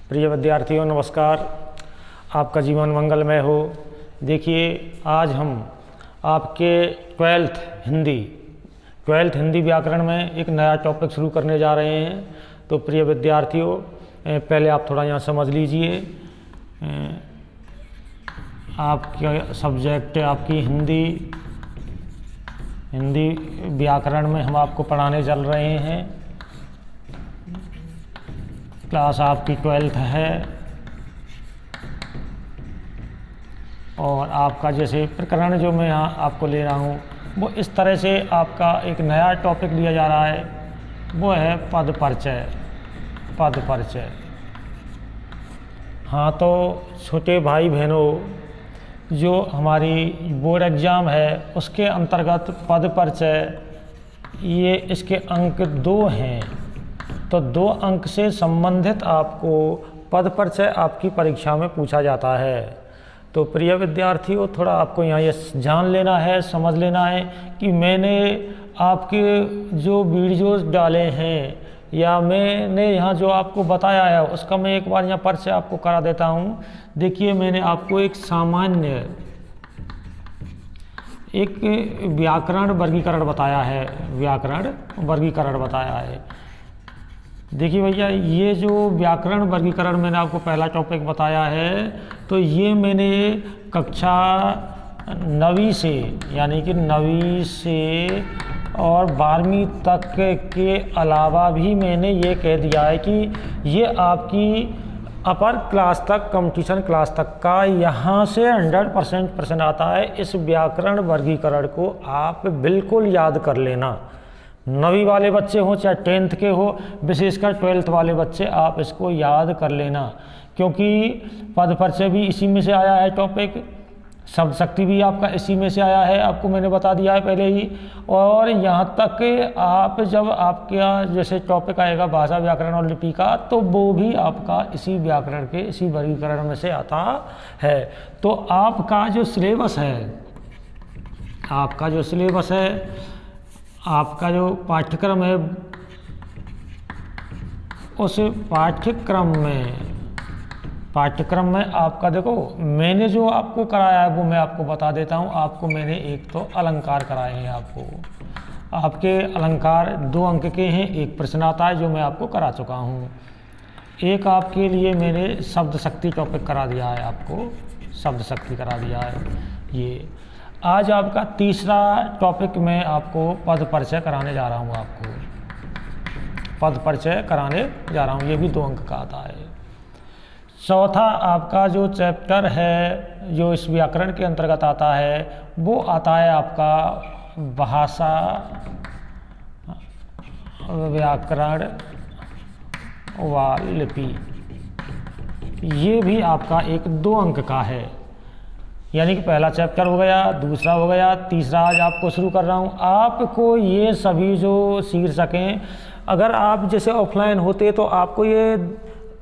प्रिय विद्यार्थियों नमस्कार। आपका जीवन मंगलमय हो। देखिए आज हम आपके ट्वेल्थ हिंदी व्याकरण में एक नया टॉपिक शुरू करने जा रहे हैं। तो प्रिय विद्यार्थियों पहले आप थोड़ा यहाँ समझ लीजिए। आपका सब्जेक्ट आपकी हिंदी व्याकरण में हम आपको पढ़ाने चल रहे हैं। क्लास आपकी 12th है और आपका जैसे प्रकरण जो मैं यहाँ आपको ले रहा हूँ वो इस तरह से आपका एक नया टॉपिक लिया जा रहा है, वो है पद परिचय। हाँ तो छोटे भाई बहनों, जो हमारी बोर्ड एग्ज़ाम है उसके अंतर्गत पद परिचय ये इसके अंक 2 हैं। तो 2 अंक से संबंधित आपको पद परिचय आपकी परीक्षा में पूछा जाता है। तो प्रिय विद्यार्थियों थोड़ा आपको यहाँ ये जान लेना है, समझ लेना है कि मैंने आपके जो वीडियोस डाले हैं या मैंने यहाँ जो आपको बताया है उसका मैं एक बार यहाँ परिचय आपको करा देता हूँ। देखिए मैंने आपको एक सामान्य एक व्याकरण वर्गीकरण बताया है। देखिए भैया, ये जो व्याकरण वर्गीकरण मैंने आपको पहला टॉपिक बताया है तो ये मैंने कक्षा 9वीं से यानी कि 9वीं से और 12वीं तक के अलावा भी मैंने ये कह दिया है कि ये आपकी अपर क्लास तक, कंपटीशन क्लास तक का यहाँ से 100% प्रश्न आता है। इस व्याकरण वर्गीकरण को आप बिल्कुल याद कर लेना। 9वीं वाले बच्चे हों चाहे 10th के हो, विशेषकर 12th वाले बच्चे आप इसको याद कर लेना, क्योंकि पद परिचय भी इसी में से आया है टॉपिक, शब्द शक्ति भी आपका इसी में से आया है, आपको मैंने बता दिया है पहले ही। और यहाँ तक आप जब आपका जैसे टॉपिक आएगा भाषा व्याकरण और लिपि का, तो वो भी आपका इसी व्याकरण के इसी वर्गीकरण में से आता है। तो आपका जो सिलेबस है, आपका जो पाठ्यक्रम है, उस पाठ्यक्रम में आपका देखो मैंने जो आपको कराया है वो मैं आपको बता देता हूँ। आपको मैंने एक तो अलंकार कराए हैं। आपके अलंकार 2 अंक के हैं, एक प्रश्न आता है जो मैं आपको करा चुका हूँ। एक आपके लिए मैंने शब्द शक्ति टॉपिक करा दिया है, आपको शब्द शक्ति करा दिया है। ये आज आपका तीसरा टॉपिक मैं आपको पद परिचय कराने जा रहा हूँ। ये भी 2 अंक का आता है। चौथा आपका जो चैप्टर है जो इस व्याकरण के अंतर्गत आता है वो आता है आपका भाषा व्याकरण व लिपि। ये भी आपका एक 2 अंक का है, यानी कि पहला चैप्टर हो गया, दूसरा हो गया, तीसरा आज आपको शुरू कर रहा हूँ। आपको ये सभी जो शीर्षकें, अगर आप जैसे ऑफलाइन होते तो आपको ये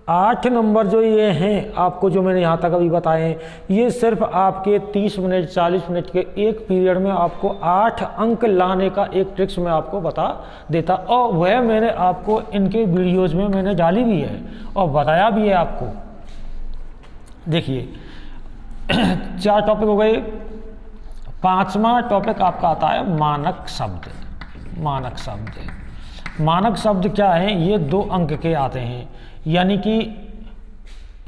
8 नंबर जो ये हैं आपको जो मैंने यहाँ तक अभी बताए हैं, ये सिर्फ आपके 30 मिनट 40 मिनट के एक पीरियड में आपको 8 अंक लाने का एक ट्रिक्स मैं आपको बता देता, और वह मैंने आपको इनके वीडियोज़ में मैंने डाली भी है और बताया भी है आपको। देखिए 4 टॉपिक हो गए। 5वां टॉपिक आपका आता है मानक शब्द क्या है? ये 2 अंक के आते हैं, यानी कि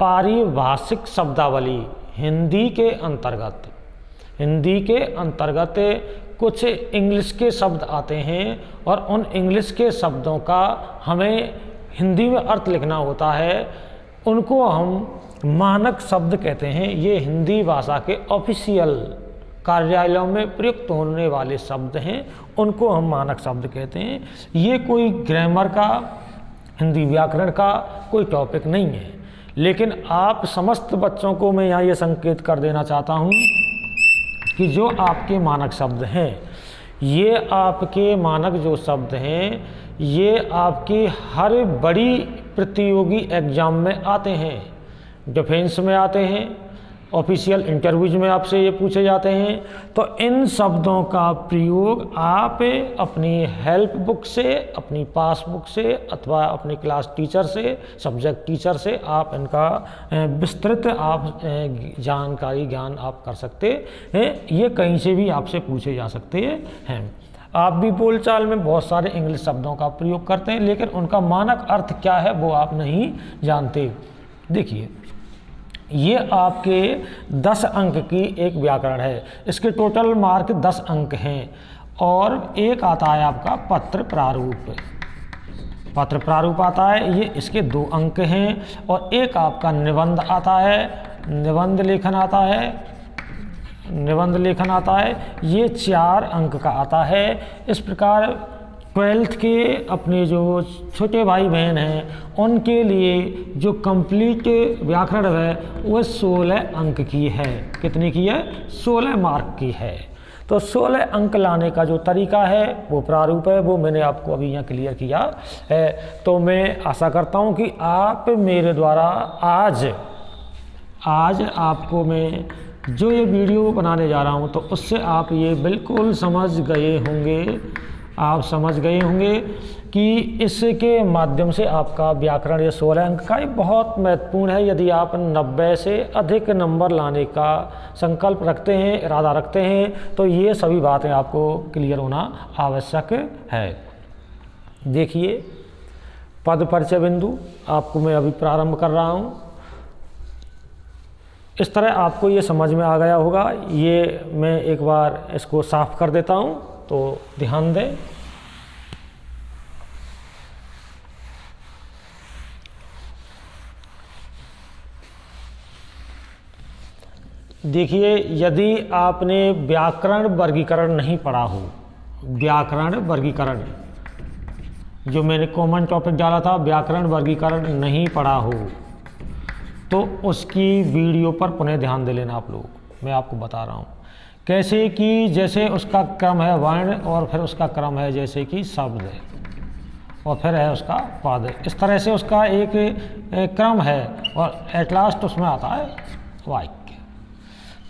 पारिभाषिक शब्दावली। हिंदी के अंतर्गत कुछ इंग्लिश के शब्द आते हैं और उन इंग्लिश के शब्दों का हमें हिंदी में अर्थ लिखना होता है, उनको हम मानक शब्द कहते हैं। ये हिंदी भाषा के ऑफिशियल कार्यालयों में प्रयुक्त होने वाले शब्द हैं, उनको हम मानक शब्द कहते हैं। ये कोई ग्रामर का, हिंदी व्याकरण का कोई टॉपिक नहीं है, लेकिन आप समस्त बच्चों को मैं यहाँ ये संकेत कर देना चाहता हूँ कि जो आपके मानक शब्द हैं, ये आपके मानक जो शब्द हैं, ये आपकी हर बड़ी प्रतियोगी एग्जाम में आते हैं। डिफेंस में आते हैं, ऑफिशियल इंटरव्यूज में आपसे ये पूछे जाते हैं। तो इन शब्दों का प्रयोग आप अपनी हेल्प बुक से, अपनी पासबुक से अथवा अपनी क्लास टीचर से, सब्जेक्ट टीचर से आप इनका विस्तृत आप ज्ञान आप कर सकते हैं। ये कहीं से भी आपसे पूछे जा सकते हैं। आप भी बोलचाल में बहुत सारे इंग्लिश शब्दों का प्रयोग करते हैं, लेकिन उनका मानक अर्थ क्या है वो आप नहीं जानते। देखिए, ये आपके 10 अंक की एक व्याकरण है। इसके टोटल मार्क 10 अंक हैं और एक आता है आपका पत्र प्रारूप। पत्र प्रारूप आता है, ये इसके 2 अंक हैं। और एक आपका निबंध आता है, निबंध लेखन आता है, निबंध लेखन आता है, ये 4 अंक का आता है। इस प्रकार 12th के अपने जो छोटे भाई बहन हैं उनके लिए जो कंप्लीट व्याकरण है वो 16 अंक की है। कितने की है? 16 मार्क की है। तो 16 अंक लाने का जो तरीका है वो प्रारूप है, वो मैंने आपको अभी यहाँ क्लियर किया है। तो मैं आशा करता हूँ कि आप मेरे द्वारा आज आपको मैं जो ये वीडियो बनाने जा रहा हूँ तो उससे आप ये बिल्कुल समझ गए होंगे, आप समझ गए होंगे कि इसके माध्यम से आपका व्याकरण ये 16 अंक का बहुत महत्वपूर्ण है। यदि आप 90 से अधिक नंबर लाने का संकल्प रखते हैं, इरादा रखते हैं, तो ये सभी बातें आपको क्लियर होना आवश्यक है। देखिए, पद परिचय बिंदु आपको मैं अभी प्रारंभ कर रहा हूँ। इस तरह आपको ये समझ में आ गया होगा। ये मैं एक बार इसको साफ कर देता हूँ, तो ध्यान दें। देखिए, यदि आपने व्याकरण वर्गीकरण नहीं पढ़ा हो, व्याकरण वर्गीकरण जो मैंने कॉमन टॉपिक डाला था, व्याकरण वर्गीकरण नहीं पढ़ा हो तो उसकी वीडियो पर पुनः ध्यान दे लेना आप लोग। मैं आपको बता रहा हूँ कैसे कि जैसे उसका क्रम है वर्ण और फिर उसका क्रम है जैसे कि शब्द है और फिर है उसका पद। इस तरह से उसका एक क्रम है और एट लास्ट उसमें आता है वाक्य।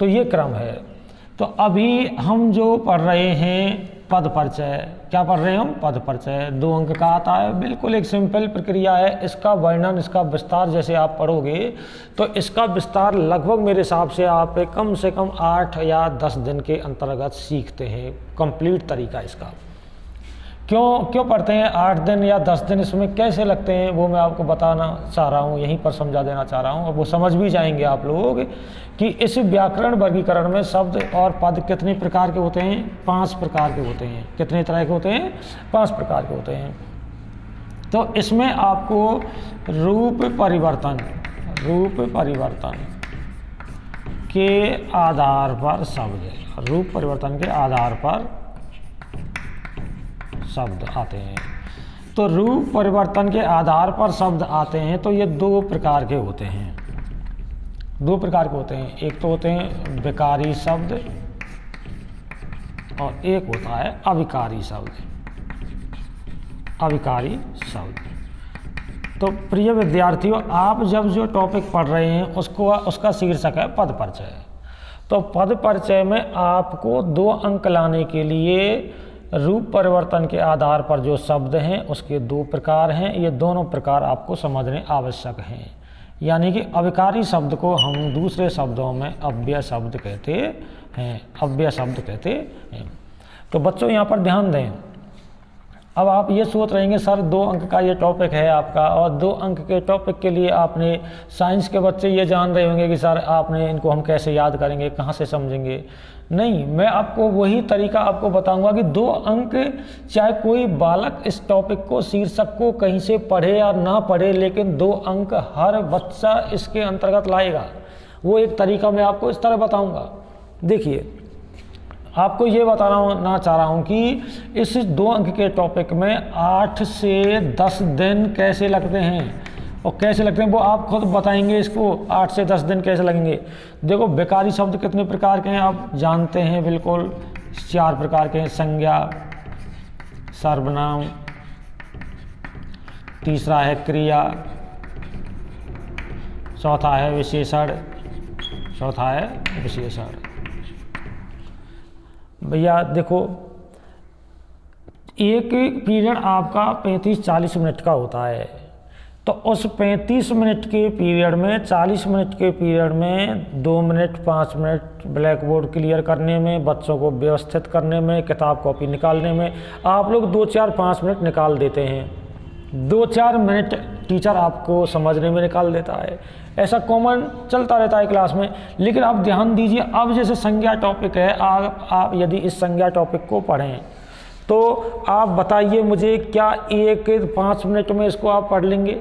तो ये क्रम है। तो अभी हम जो पढ़ रहे हैं पद परिचय, क्या पढ़ रहे हैं हम? पद परिचय 2 अंक का आता है। बिल्कुल एक सिंपल प्रक्रिया है। इसका वर्णन, इसका विस्तार जैसे आप पढ़ोगे तो इसका विस्तार लगभग मेरे हिसाब से आप कम से कम 8 या 10 दिन के अंतर्गत सीखते हैं। कंप्लीट तरीका इसका क्यों पढ़ते हैं 8 दिन या 10 दिन, इसमें कैसे लगते हैं वो मैं आपको बताना चाह रहा हूँ, यहीं पर समझा देना चाह रहा हूँ। और वो समझ भी जाएंगे आप लोग कि इस व्याकरण वर्गीकरण में शब्द और पद कितने प्रकार के होते हैं? 5 प्रकार के होते हैं। कितने तरह के होते हैं? 5 प्रकार के होते हैं। तो इसमें आपको रूप परिवर्तन के आधार पर शब्द, रूप परिवर्तन के आधार पर शब्द आते हैं। तो रूप परिवर्तन के आधार पर शब्द आते हैं तो ये 2 प्रकार के होते हैं। 2 प्रकार के होते हैं। एक तो होते हैं विकारी शब्द और एक होता है अविकारी शब्द। अविकारी शब्द। तो प्रिय विद्यार्थियों, आप जब जो टॉपिक पढ़ रहे हैं उसका शीर्षक है पद परिचय। तो पद परिचय में आपको 2 अंक लाने के लिए रूप परिवर्तन के आधार पर जो शब्द हैं उसके 2 प्रकार हैं। ये दोनों प्रकार आपको समझने आवश्यक हैं। यानी कि अविकारी शब्द को हम दूसरे शब्दों में अव्यय शब्द कहते हैं। अव्यय शब्द कहते हैं। तो बच्चों यहाँ पर ध्यान दें। अब आप ये सोच रहेंगे सर 2 अंक का ये टॉपिक है आपका और 2 अंक के टॉपिक के लिए आपने साइंस के बच्चे ये जान रहे होंगे कि सर आपने इनको हम कैसे याद करेंगे, कहाँ से समझेंगे। नहीं, मैं आपको वही तरीका आपको बताऊंगा कि 2 अंक चाहे कोई बालक इस टॉपिक को, शीर्षक को कहीं से पढ़े या ना पढ़े, लेकिन 2 अंक हर बच्चा इसके अंतर्गत लाएगा। वो एक तरीका मैं आपको इस तरह बताऊंगा। देखिए, आपको ये बताना चाह रहा हूँ कि इस 2 अंक के टॉपिक में 8 से 10 दिन कैसे लगते हैं और कैसे लगते हैं वो आप खुद बताएंगे। इसको 8 से 10 दिन कैसे लगेंगे। देखो, विकारी शब्द कितने प्रकार के हैं आप जानते हैं बिल्कुल। 4 प्रकार के हैं। संज्ञा, सर्वनाम, तीसरा है क्रिया, चौथा है विशेषण, चौथा है विशेषण। भैया देखो, एक पीरियड आपका 35-40 मिनट का होता है, तो उस 35 मिनट के पीरियड में 40 मिनट के पीरियड में 2 minute 5 minute black board clear करने में, बच्चों को व्यवस्थित करने में, किताब कॉपी निकालने में आप लोग 2-4-5 मिनट निकाल देते हैं। 2-4 मिनट टीचर आपको समझने में निकाल देता है। ऐसा कॉमन चलता रहता है क्लास में। लेकिन आप ध्यान दीजिए, अब जैसे संज्ञा टॉपिक है, आप यदि इस संज्ञा टॉपिक को पढ़ें तो आप बताइए मुझे, क्या 1-5 मिनट में इसको आप पढ़ लेंगे?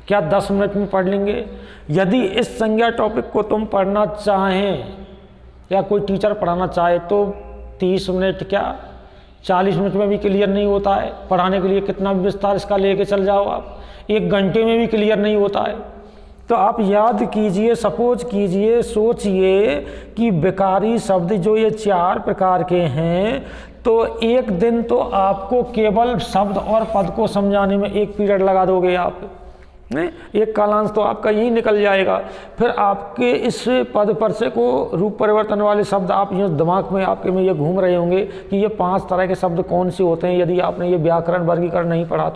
क्या 10 मिनट में पढ़ लेंगे? यदि इस संज्ञा टॉपिक को तुम पढ़ना चाहें या कोई टीचर पढ़ाना चाहे तो 30 मिनट क्या 40 मिनट में भी क्लियर नहीं होता है। पढ़ाने के लिए कितना भी विस्तार इसका लेके चल जाओ आप, 1 घंटे में भी क्लियर नहीं होता है। तो आप याद कीजिए, सपोज कीजिए, सोचिए कि विकारी शब्द जो ये 4 प्रकार के हैं, तो एक दिन तो आपको केवल शब्द और पद को समझाने में 1 पीरियड लगा दोगे आप, नहीं? 1 कालांश तो आपका यही निकल जाएगा। फिर आपके इस पद पर से को रूप परिवर्तन वाले शब्द आप ये दिमाग में आपके में ये घूम रहे होंगे कि ये 5 तरह के शब्द कौन से होते हैं। यदि आपने ये व्याकरण वर्गीकरण नहीं पढ़ा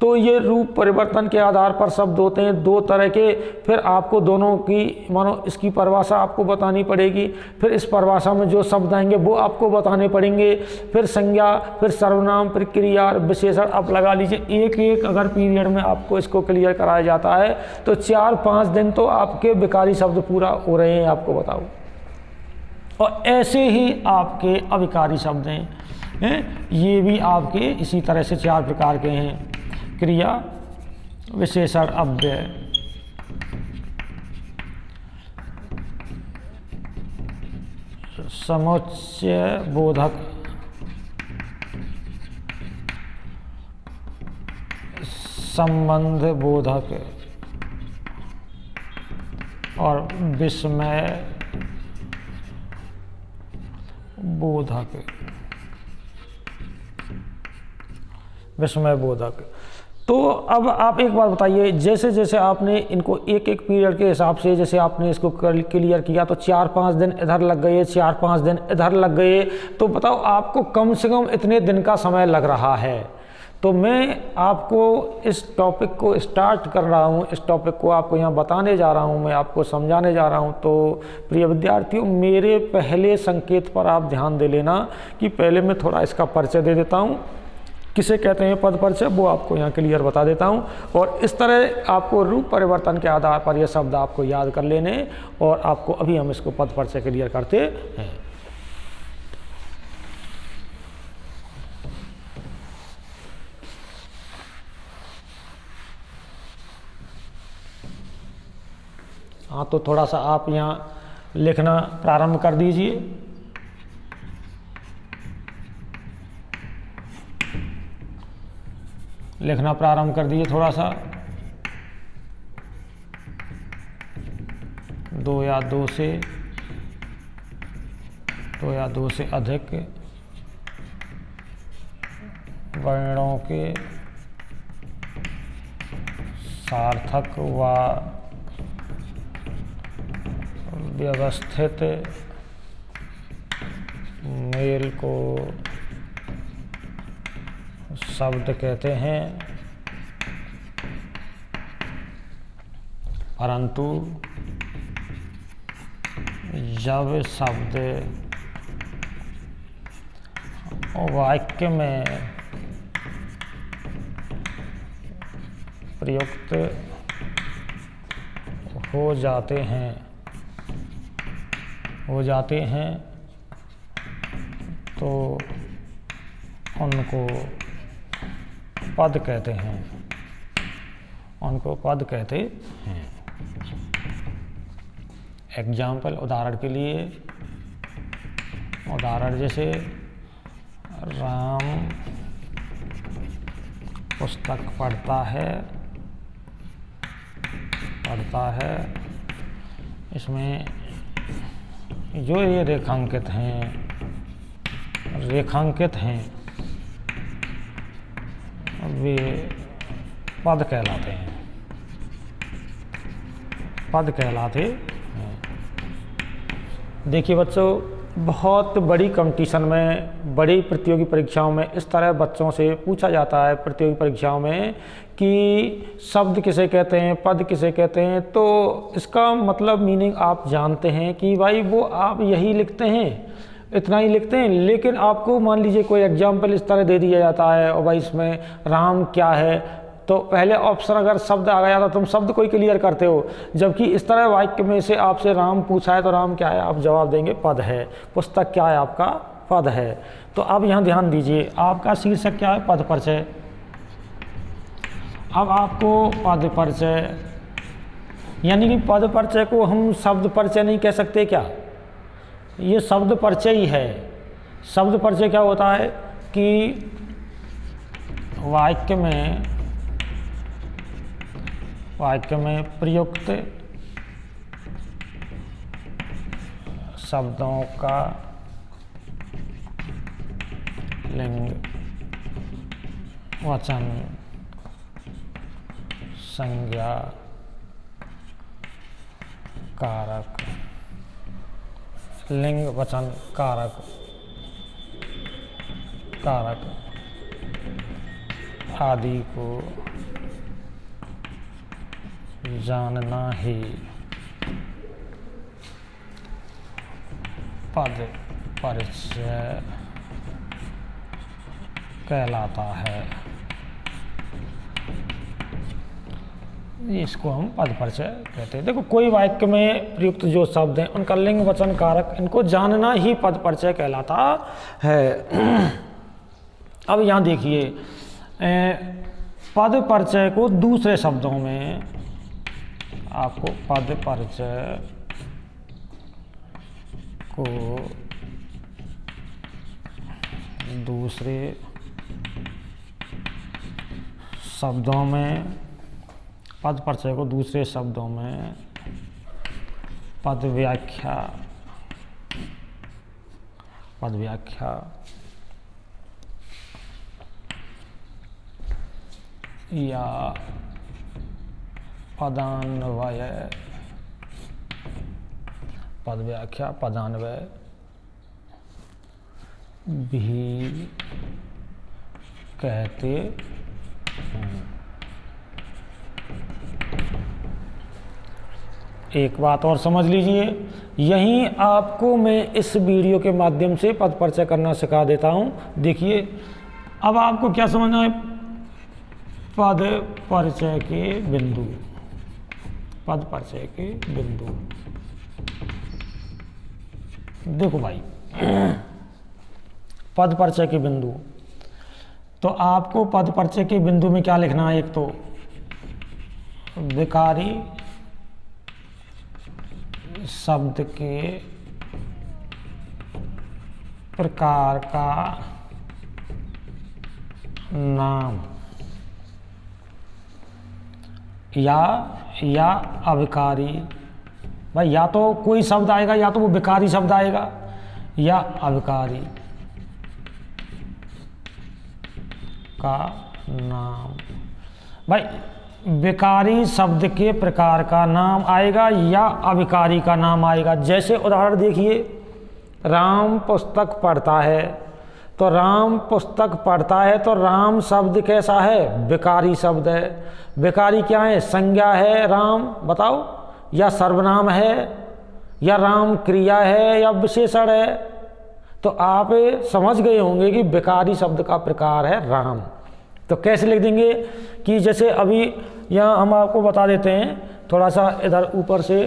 तो ये रूप परिवर्तन के आधार पर शब्द होते हैं 2 तरह के। फिर आपको दोनों की मानो इसकी परिभाषा आपको बतानी पड़ेगी। फिर इस परिभाषा में जो शब्द आएंगे वो आपको बताने पड़ेंगे। फिर संज्ञा, फिर सर्वनाम, फिर क्रिया, विशेषण। आप लगा लीजिए एक अगर पीरियड में आपको इसको क्लियर कराया जाता है तो 4-5 दिन तो आपके विकारी शब्द पूरा हो रहे हैं, आपको बताओ। और ऐसे ही आपके अविकारी शब्द हैं, ये भी आपके इसी तरह से 4 प्रकार के हैं। क्रिया, विशेषण, अव्यय। समुच्चय बोधक, संबंध बोधक और विस्मय बोधक। विस्मय बोधक। तो अब आप एक बात बताइए, जैसे जैसे आपने इनको एक पीरियड के हिसाब से जैसे आपने इसको क्लियर किया तो 4-5 दिन इधर लग गए, 4-5 दिन इधर लग गए, तो बताओ आपको कम से कम इतने दिन का समय लग रहा है। तो मैं आपको इस टॉपिक को स्टार्ट कर रहा हूँ, इस टॉपिक को आपको यहाँ बताने जा रहा हूँ, मैं आपको समझाने जा रहा हूँ। तो प्रिय विद्यार्थियों, मेरे पहले संकेत पर आप ध्यान दे लेना कि पहले मैं थोड़ा इसका परिचय दे देता हूँ। किसे कहते हैं पद परिचय, वो आपको यहाँ क्लियर बता देता हूँ। और इस तरह आपको रूप परिवर्तन के आधार पर ये शब्द आपको याद कर लेने, और आपको अभी हम इसको पद परिचय क्लियर करते हैं। हाँ, तो थोड़ा सा आप यहाँ लिखना प्रारंभ कर दीजिए। लिखना प्रारंभ कर दीजिए थोड़ा सा। 2 या 2 से अधिक वर्णों के सार्थक व व्यवस्थित मेल को शब्द कहते हैं, परंतु जब शब्द वाक्य में प्रयुक्त हो जाते हैं तो उनको पद कहते हैं, एग्जाम्पल, उदाहरण के लिए, उदाहरण जैसे राम पुस्तक पढ़ता है, इसमें जो ये रेखांकित हैं वे पद कहलाते हैं। देखिए बच्चों, बहुत बड़ी कंपटीशन में, बड़ी प्रतियोगी परीक्षाओं में इस तरह बच्चों से पूछा जाता है प्रतियोगी परीक्षाओं में कि शब्द किसे कहते हैं, पद किसे कहते हैं। तो इसका मतलब मीनिंग आप जानते हैं कि भाई वो आप यही लिखते हैं, इतना ही लिखते हैं। लेकिन आपको मान लीजिए कोई एग्जाम्पल इस तरह दे दिया जाता है और भाई इसमें राम क्या है, तो पहले ऑप्शन अगर शब्द आ गया तो तुम शब्द को ही क्लियर करते हो, जबकि इस तरह वाक्य में से आपसे राम पूछा है तो राम क्या है, आप जवाब देंगे पद है। पुस्तक क्या है, आपका पद है। तो अब यहाँ ध्यान दीजिए, आपका शीर्षक क्या है, पद परिचय। अब आपको पद परिचय, यानी कि पद परिचय को हम शब्द परिचय नहीं कह सकते क्या, ये शब्द परिचय ही है। शब्द परिचय क्या होता है कि वाक्य में प्रयुक्त शब्दों का लिंग, वचन, संज्ञा, कारक, लिंग वचन कारक आदि को जानना ही पद परिचय कहलाता है। इसको हम पद परिचय कहते हैं। देखो, कोई वाक्य में प्रयुक्त जो शब्द हैं उनका लिंग वचन कारक, इनको जानना ही पद परिचय कहलाता है। अब यहाँ देखिए, पद परिचय को दूसरे शब्दों में, आपको पद परिचय को दूसरे शब्दों में, पद परिचय को दूसरे शब्दों में पद व्याख्या या पदान्वय, पद व्याख्या पदान्वय भी कहते हैं। एक बात और समझ लीजिए, यहीं आपको मैं इस वीडियो के माध्यम से पद परिचय करना सिखा देता हूं। देखिए, अब आपको क्या समझना है, पद परिचय के बिंदु, पद परिचय के बिंदु। देखो भाई, पद परिचय के बिंदु, तो आपको पद परिचय के बिंदु में क्या लिखना है, एक तो विकारी शब्द के प्रकार का नाम या अविकारी। भाई या तो कोई शब्द आएगा, या तो वो विकारी शब्द आएगा या अविकारी का नाम। भाई विकारी शब्द के प्रकार का नाम आएगा या अविकारी का नाम आएगा। जैसे उदाहरण देखिए, राम पुस्तक पढ़ता है, तो राम पुस्तक पढ़ता है तो राम शब्द कैसा है, विकारी शब्द है। विकारी क्या है, संज्ञा है राम, बताओ, या सर्वनाम है, या राम क्रिया है, या विशेषण है। तो आप समझ गए होंगे कि विकारी शब्द का प्रकार है राम। तो कैसे लिख देंगे कि जैसे अभी यहाँ हम आपको बता देते हैं, थोड़ा सा इधर ऊपर से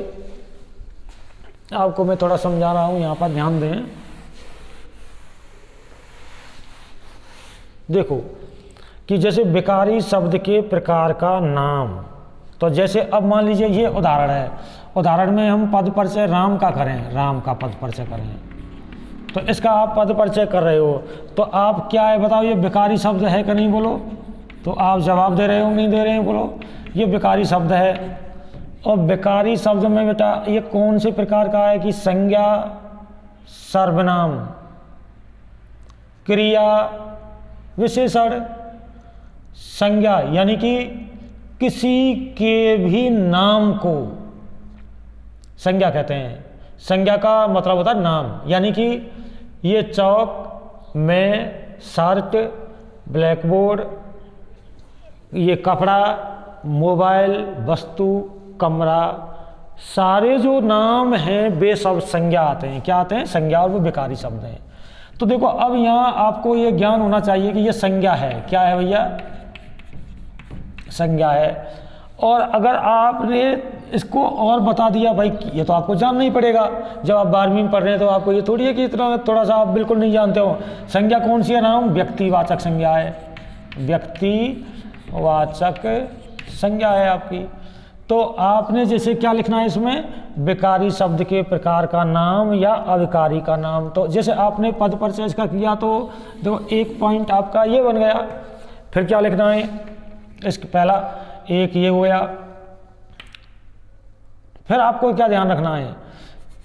आपको मैं थोड़ा समझा रहा हूँ, यहाँ पर ध्यान दें। देखो कि जैसे विकारी शब्द के प्रकार का नाम, तो जैसे अब मान लीजिए ये उदाहरण है, उदाहरण में हम पद परिचय राम का करें, राम का पद परिचय करें, तो इसका आप पद परिचय कर रहे हो, तो आप क्या है बताओ, ये विकारी शब्द है कि नहीं, बोलो। तो आप जवाब दे रहे हो, नहीं दे रहे हो, बोलो। ये विकारी शब्द है। और विकारी शब्द में बेटा ये कौन से प्रकार का है कि संज्ञा, सर्वनाम, क्रिया, विशेषण। संज्ञा यानी कि किसी के भी नाम को संज्ञा कहते हैं, संज्ञा का मतलब होता है नाम, यानी कि ये चौक, मैं, शर्ट, ब्लैकबोर्ड, ये कपड़ा, मोबाइल, वस्तु, कमरा, सारे जो नाम हैं वे सब संज्ञा आते हैं। क्या आते हैं? संज्ञा, और वो विकारी शब्द हैं। तो देखो अब यहाँ आपको ये ज्ञान होना चाहिए कि ये संज्ञा है। क्या है भैया? संज्ञा है। और अगर आपने इसको और बता दिया भाई, ये तो आपको जानना ही पड़ेगा। जब आप 12वीं में पढ़ रहे हैं तो आपको ये थोड़ी है कि इतना थोड़ा सा आप बिल्कुल नहीं जानते हो। संज्ञा कौन सी है? नाम व्यक्तिवाचक संज्ञा है, व्यक्तिवाचक संज्ञा है आपकी। तो आपने जैसे क्या लिखना है इसमें? विकारी शब्द के प्रकार का नाम या अविकारी का नाम। तो जैसे आपने पद परिचय इसका किया तो देखो एक पॉइंट आपका ये बन गया। फिर क्या लिखना है? इसका पहला एक ये हो गया। फिर आपको क्या ध्यान रखना है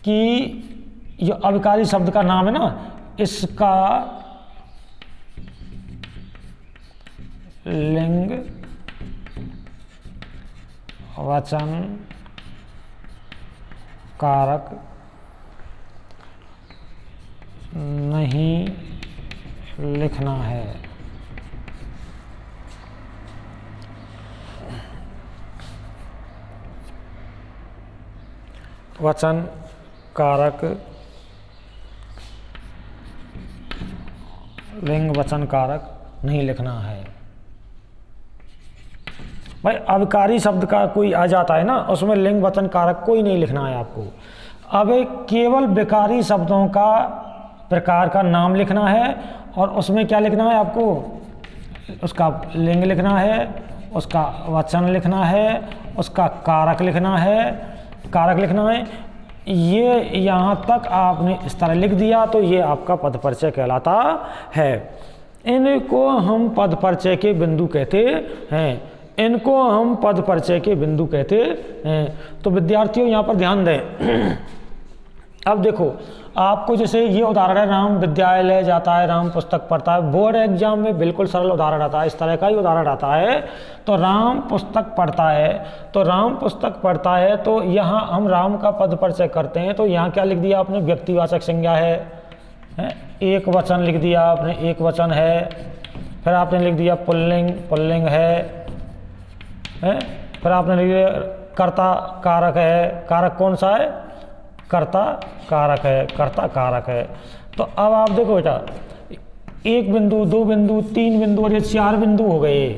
कि जो अविकारी शब्द का नाम है ना, इसका लिंग वचन कारक नहीं लिखना है। वचन कारक, लिंग वचन कारक नहीं लिखना है। भाई अविकारी शब्द का कोई आ जाता है ना, उसमें लिंग वचन कारक कोई नहीं लिखना है आपको। अब केवल विकारी शब्दों का प्रकार का नाम लिखना है और उसमें क्या लिखना है आपको? उसका लिंग लिखना है, उसका वचन लिखना है, उसका कारक लिखना है, कारक लिखना है। ये यहाँ तक आपने इस तरह लिख दिया तो ये आपका पद परिचय कहलाता है। इनको हम पद परिचय के बिंदु कहते हैं। इनको हम पद परिचय के बिंदु कहते हैं। तो विद्यार्थियों यहाँ पर ध्यान दें। अब देखो आपको जैसे ये उदाहरण है, राम विद्यालय जाता है, राम पुस्तक पढ़ता है। बोर्ड एग्जाम में बिल्कुल सरल उदाहरण आता है, इस तरह का ही उदाहरण आता है। तो राम पुस्तक पढ़ता है, तो राम पुस्तक पढ़ता है, तो यहाँ हम राम का पद परिचय करते हैं। तो यहाँ क्या लिख दिया आपने? व्यक्तिवाचक संज्ञा है। एक वचन लिख दिया आपने, एक वचन है। फिर आपने लिख दिया पुल्लिंग, पुल्लिंग है। फिर आपने लिख दिया कर्ता कारक है। कारक कौन सा है? कर्ता कारक है, कर्ता कारक है। तो अब आप देखो बेटा, एक बिंदु, दो बिंदु, तीन बिंदु और ये 4 बिंदु हो गए।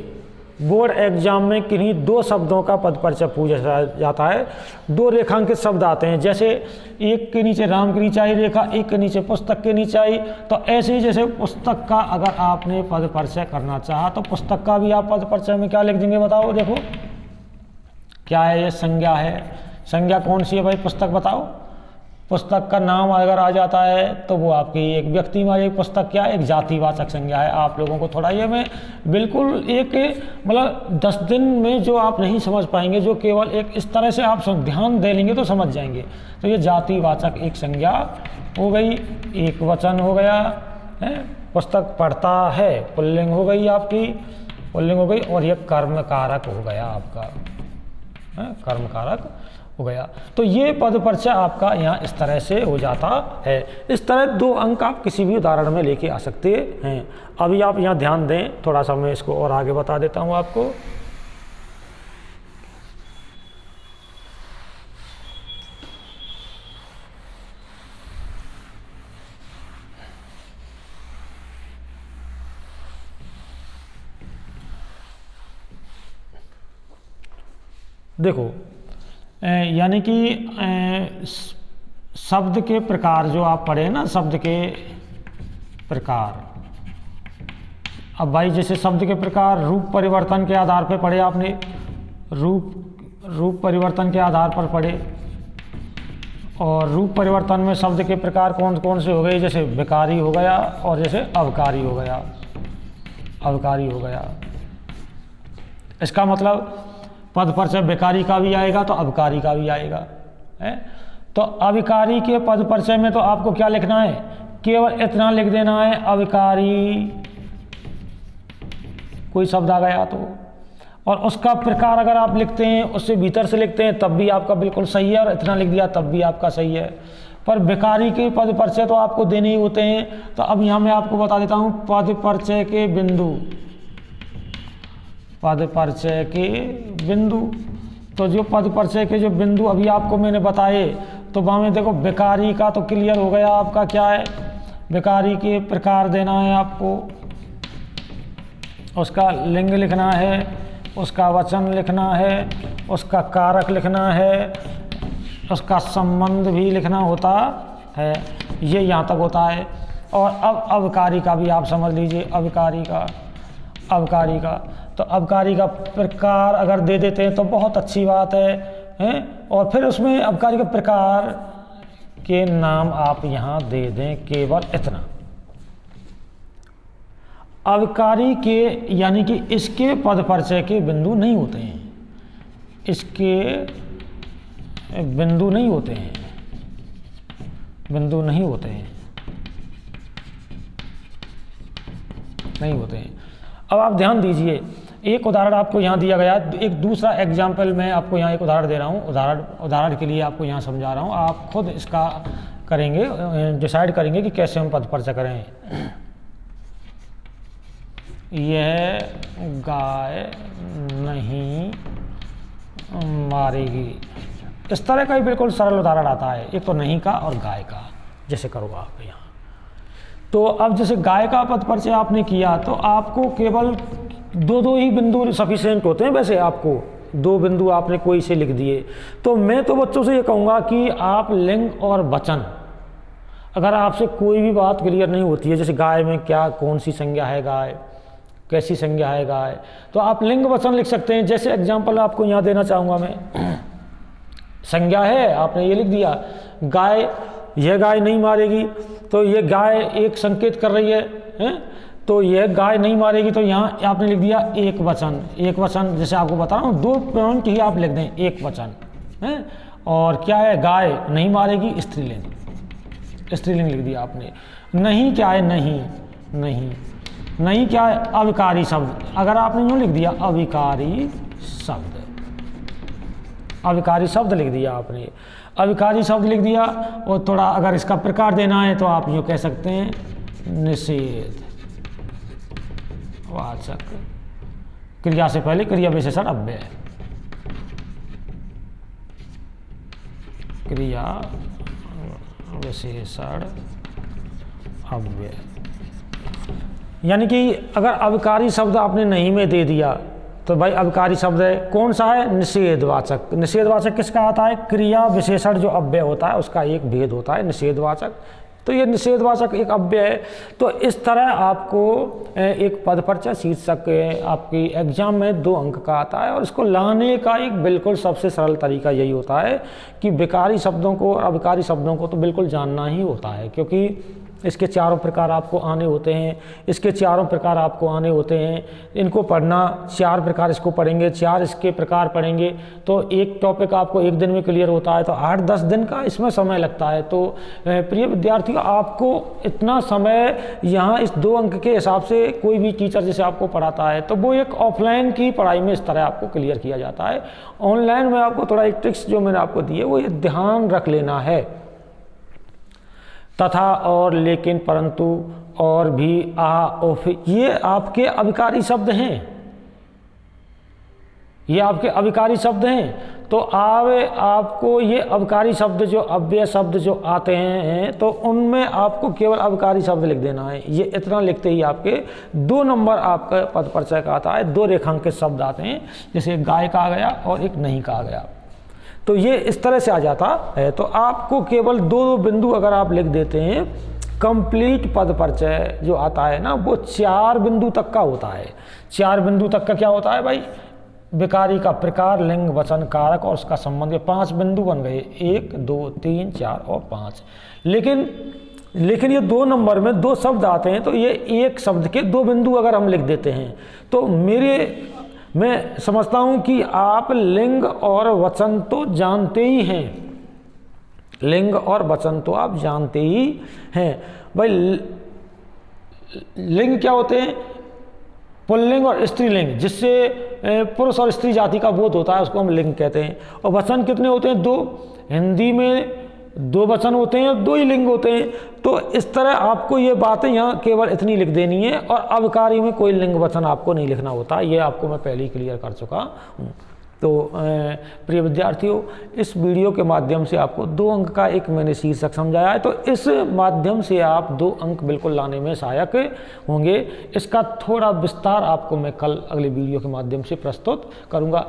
बोर्ड एग्जाम में किन्हीं 2 शब्दों का पद परिचय पूछा जाता है। 2 रेखांकित शब्द आते हैं, जैसे एक के नीचे राम की नीचे आई रेखा, एक के नीचे पुस्तक के नीचे आई। तो ऐसे ही जैसे पुस्तक का अगर आपने पद परिचय करना चाहा तो पुस्तक का भी आप पद परिचय में क्या लिख देंगे? बताओ। देखो क्या है? ये संज्ञा है। संज्ञा कौन सी है भाई? पुस्तक बताओ। पुस्तक का नाम अगर आ जाता है तो वो आपकी एक व्यक्ति वाली पुस्तक क्या है? एक जातिवाचक संज्ञा है। आप लोगों को थोड़ा ये मैं बिल्कुल एक मतलब 10 दिन में जो आप नहीं समझ पाएंगे, जो केवल एक इस तरह से आप ध्यान दे लेंगे तो समझ जाएंगे। तो ये जातिवाचक एक संज्ञा हो गई, एक वचन हो गया है। पुस्तक पढ़ता है, पुल्लिंग हो गई आपकी, पुल्लिंग हो गई। और ये कर्म कारक हो गया आपका, कर्म कारक हो गया। तो ये पद परिचय आपका यहाँ इस तरह से हो जाता है। इस तरह 2 अंक आप किसी भी उदाहरण में लेके आ सकते हैं। अभी आप यहाँ ध्यान दें, थोड़ा सा मैं इसको और आगे बता देता हूँ आपको। देखो यानी कि शब्द के प्रकार जो आप पढ़े ना, शब्द के प्रकार। अब भाई जैसे शब्द के प्रकार रूप परिवर्तन के आधार पर पढ़े आपने, रूप परिवर्तन के आधार पर पढ़े। और रूप परिवर्तन में शब्द के प्रकार कौन कौन से हो गए? जैसे विकारी हो गया और जैसे अवकारी हो गया, अवकारी हो गया। इसका मतलब पद परिचय विकारी का भी आएगा तो अविकारी का भी आएगा है। तो अविकारी के पद परिचय में तो आपको क्या लिखना है? केवल इतना लिख देना है, अविकारी कोई शब्द आ गया तो। और उसका प्रकार अगर आप लिखते हैं उससे भीतर से लिखते हैं तब भी आपका बिल्कुल सही है, और इतना लिख दिया तब भी आपका सही है। पर विकारी के पद परिचय तो आपको देने ही होते हैं। तो अब यहाँ मैं आपको बता देता हूँ पद परिचय के बिंदु, पद परिचय के बिंदु। तो जो पद परिचय के जो बिंदु अभी आपको मैंने बताए, तो वहाँ में देखो विकारी का तो क्लियर हो गया आपका क्या है, विकारी के प्रकार देना है आपको, उसका लिंग लिखना है, उसका वचन लिखना है, उसका कारक लिखना है, उसका संबंध भी लिखना होता है। ये यहाँ तक होता है। और अब अवकारी का भी आप समझ लीजिए, अवकारी का, अवकारी का तो अवकारी का प्रकार अगर दे देते हैं तो बहुत अच्छी बात है। और फिर उसमें अवकारी का प्रकार के नाम आप यहाँ दे दें, केवल इतना। अवकारी के यानी कि इसके पद परिचय के बिंदु नहीं होते हैं, इसके बिंदु नहीं होते हैं, बिंदु नहीं होते हैं, नहीं होते हैं। अब आप ध्यान दीजिए, एक उदाहरण आपको यहाँ दिया गया, एक दूसरा एग्जाम्पल मैं आपको यहाँ एक उदाहरण दे रहा हूँ, उदाहरण के लिए आपको यहाँ समझा रहा हूँ, आप खुद इसका करेंगे, डिसाइड करेंगे कि कैसे हम पद परिचय करें। यह गाय नहीं मारेगी, इस तरह का ही बिल्कुल सरल उदाहरण आता है। एक तो नहीं का और गाय का, जैसे करो आप यहाँ। तो अब जैसे गाय का पद परिचय आपने किया तो आपको केवल दो ही बिंदु सफिशिएंट होते हैं। वैसे आपको 2 बिंदु आपने कोई से लिख दिए। तो मैं तो बच्चों से ये कहूँगा कि आप लिंग और वचन, अगर आपसे कोई भी बात क्लियर नहीं होती है, जैसे गाय में क्या कौन सी संज्ञा है गाय, कैसी संज्ञा है गाय, तो आप लिंग वचन लिख सकते हैं। जैसे एग्जाम्पल आपको यहाँ देना चाहूँगा मैं, संज्ञा है आपने ये लिख दिया गाय, यह गाय नहीं मारेगी, तो ये गाय एक संकेत कर रही है, तो यह गाय नहीं मारेगी, तो यहाँ आपने लिख दिया एक वचन। एक वचन जैसे आपको बता रहा हूँ 2 पॉइंट ही आप लिख दें, एक वचन है। और क्या है, गाय नहीं मारेगी, स्त्रीलिंग, स्त्रीलिंग लिख दिया आपने। नहीं क्या है, नहीं, नहीं, नहीं क्या है, अविकारी शब्द, अगर आपने यूँ लिख दिया अविकारी शब्द, अविकारी शब्द लिख दिया आपने, अविकारी शब्द लिख दिया। और थोड़ा अगर इसका प्रकार देना है तो आप यूँ कह सकते हैं निषेध वाचक, क्रिया से पहले क्रिया विशेषण अव्यय, क्रिया विशेषण अव्यय। यानी कि अगर अविकारी शब्द आपने नहीं में दे दिया तो भाई अविकारी शब्द है, कौन सा है, निषेधवाचक। निषेधवाचक किसका आता है, क्रिया विशेषण जो अव्यय होता है उसका एक भेद होता है निषेधवाचक। तो ये निषेधवाचक एक अव्यय है। तो इस तरह आपको एक पद परिचय शीर्षक आपकी एग्जाम में 2 अंक का आता है, और इसको लाने का एक बिल्कुल सबसे सरल तरीका यही होता है कि विकारी शब्दों को और अविकारी शब्दों को तो बिल्कुल जानना ही होता है, क्योंकि इसके चारों प्रकार आपको आने होते हैं, इसके चारों प्रकार आपको आने होते हैं। इनको पढ़ना 4 प्रकार इसको पढ़ेंगे, 4 इसके प्रकार पढ़ेंगे, तो एक टॉपिक आपको 1 दिन में क्लियर होता है, तो 8-10 दिन का इसमें समय लगता है। तो प्रिय विद्यार्थियों, आपको इतना समय यहाँ इस 2 अंक के हिसाब से कोई भी टीचर जैसे आपको पढ़ाता है तो वो एक ऑफलाइन की पढ़ाई में इस तरह आपको क्लियर किया जाता है। ऑनलाइन में आपको थोड़ा एक ट्रिक्स जो मैंने आपको दी है वो ये ध्यान रख लेना है, तथा, और, लेकिन, परंतु, और भी, आ, उफ, ये आपके अविकारी शब्द हैं, ये आपके अविकारी शब्द हैं। तो आपको ये अविकारी शब्द जो अव्यय शब्द जो आते हैं तो उनमें आपको केवल अविकारी शब्द लिख देना है। ये इतना लिखते ही आपके 2 नंबर आपका पद परिचय का आता है, 2 रेखांकित शब्द आते हैं, जैसे एक गाय का आ गया और एक नहीं का आ गया। तो ये इस तरह से आ जाता है। तो आपको केवल 2 बिंदु अगर आप लिख देते हैं, कंप्लीट पद परिचय जो आता है ना वो 4 बिंदु तक का होता है। 4 बिंदु तक का क्या होता है भाई, विकारी का प्रकार, लिंग, वचन, कारक और उसका संबंध, 5 बिंदु बन गए, 1, 2, 3, 4 और 5। लेकिन ये 2 नंबर में 2 शब्द आते हैं, तो ये एक शब्द के 2 बिंदु अगर हम लिख देते हैं तो मैं समझता हूं कि आप लिंग और वचन तो जानते ही हैं, लिंग और वचन तो आप जानते ही हैं। भाई लिंग क्या होते हैं, पुल्लिंग और स्त्रीलिंग, जिससे पुरुष और स्त्री जाति का बोध होता है, उसको हम लिंग कहते हैं। और वचन कितने होते हैं? 2। हिंदी में 2 वचन होते हैं, 2 ही लिंग होते हैं। तो इस तरह आपको ये बातें यहाँ केवल इतनी लिख देनी है, और अवकारी में कोई लिंग वचन आपको नहीं लिखना होता, ये आपको मैं पहले ही क्लियर कर चुका हूँ। तो प्रिय विद्यार्थियों, इस वीडियो के माध्यम से आपको 2 अंक का एक मैंने शीर्षक समझाया है, तो इस माध्यम से आप 2 अंक बिल्कुल लाने में सहायक होंगे। इसका थोड़ा विस्तार आपको मैं कल अगले वीडियो के माध्यम से प्रस्तुत करूँगा।